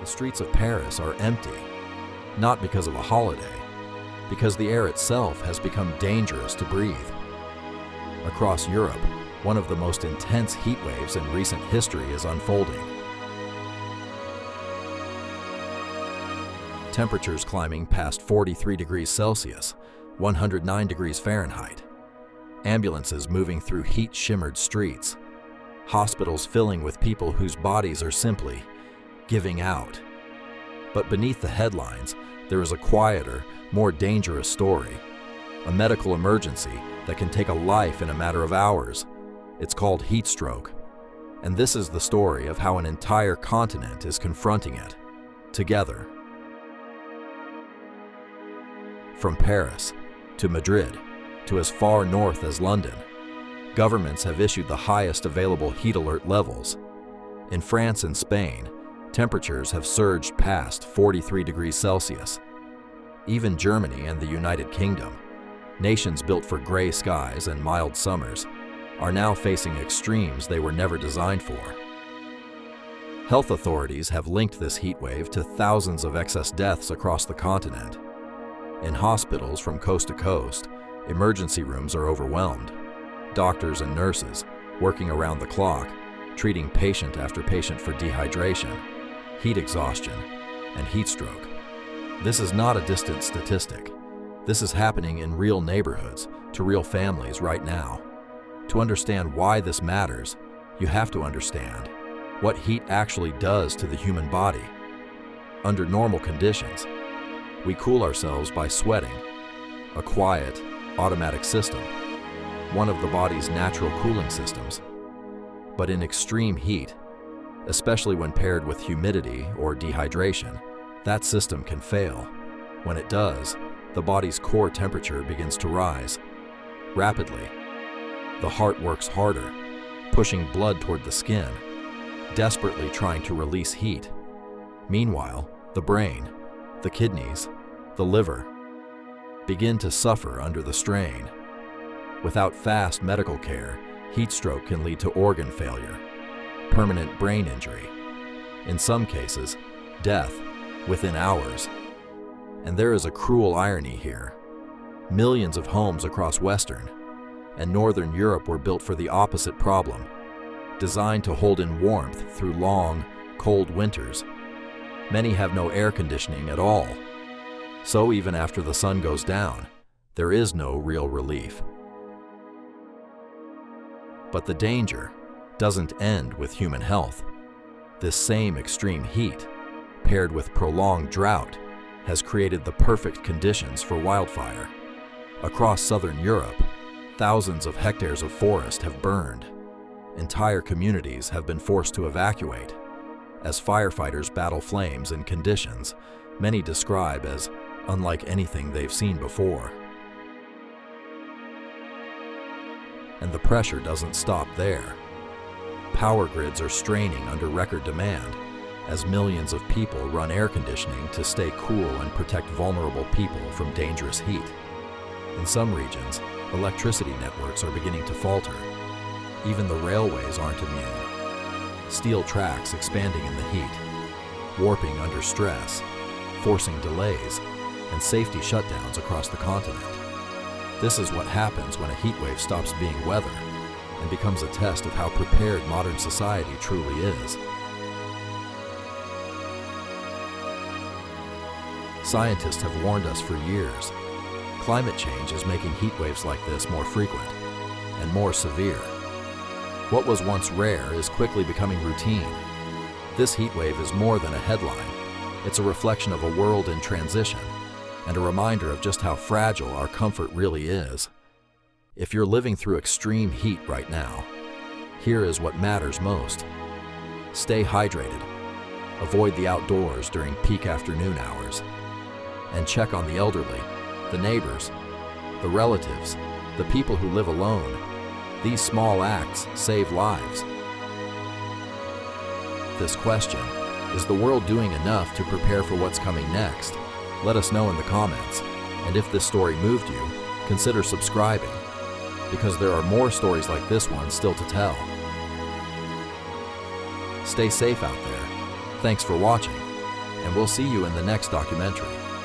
The streets of Paris are empty, not because of a holiday, because the air itself has become dangerous to breathe. Across Europe, one of the most intense heat waves in recent history is unfolding. Temperatures climbing past 43 degrees Celsius, 109 degrees Fahrenheit. Ambulances moving through heat-shimmered streets. Hospitals filling with people whose bodies are simply giving out. But beneath the headlines, there is a quieter, more dangerous story. A medical emergency that can take a life in a matter of hours. It's called heat stroke. And this is the story of how an entire continent is confronting it, together. From Paris to Madrid to as far north as London, governments have issued the highest available heat alert levels. In France and Spain, temperatures have surged past 43 degrees Celsius. Even Germany and the United Kingdom, nations built for gray skies and mild summers, are now facing extremes they were never designed for. Health authorities have linked this heat wave to thousands of excess deaths across the continent. In hospitals from coast to coast, emergency rooms are overwhelmed. Doctors and nurses, working around the clock, treating patient after patient for dehydration, heat exhaustion, and heat stroke. This is not a distant statistic. This is happening in real neighborhoods, to real families right now. To understand why this matters, you have to understand what heat actually does to the human body. Under normal conditions, we cool ourselves by sweating, a quiet, automatic system, one of the body's natural cooling systems. But in extreme heat, especially when paired with humidity or dehydration, that system can fail. When it does, the body's core temperature begins to rise. Rapidly, the heart works harder, pushing blood toward the skin, desperately trying to release heat. Meanwhile, the brain, the kidneys, the liver begin to suffer under the strain. Without fast medical care, heat stroke can lead to organ failure, permanent brain injury, in some cases, death within hours. And there is a cruel irony here. Millions of homes across Western and Northern Europe were built for the opposite problem, designed to hold in warmth through long, cold winters. Many have no air conditioning at all. So even after the sun goes down, there is no real relief. But the danger doesn't end with human health. This same extreme heat, paired with prolonged drought, has created the perfect conditions for wildfire. Across southern Europe, thousands of hectares of forest have burned. Entire communities have been forced to evacuate as firefighters battle flames in conditions many describe as unlike anything they've seen before. And the pressure doesn't stop there. Power grids are straining under record demand as millions of people run air conditioning to stay cool and protect vulnerable people from dangerous heat. In some regions, electricity networks are beginning to falter. Even the railways aren't immune. Steel tracks expanding in the heat, warping under stress, forcing delays, and safety shutdowns across the continent. This is what happens when a heat wave stops being weather and becomes a test of how prepared modern society truly is. Scientists have warned us for years. Climate change is making heat waves like this more frequent and more severe. What was once rare is quickly becoming routine. This heat wave is more than a headline. It's a reflection of a world in transition and a reminder of just how fragile our comfort really is. If you're living through extreme heat right now, here is what matters most. Stay hydrated. Avoid the outdoors during peak afternoon hours. And check on the elderly, the neighbors, the relatives, the people who live alone. These small acts save lives. This question, is the world doing enough to prepare for what's coming next? Let us know in the comments. And if this story moved you, consider subscribing, because there are more stories like this one still to tell. Stay safe out there. Thanks for watching. and we'll see you in the next documentary.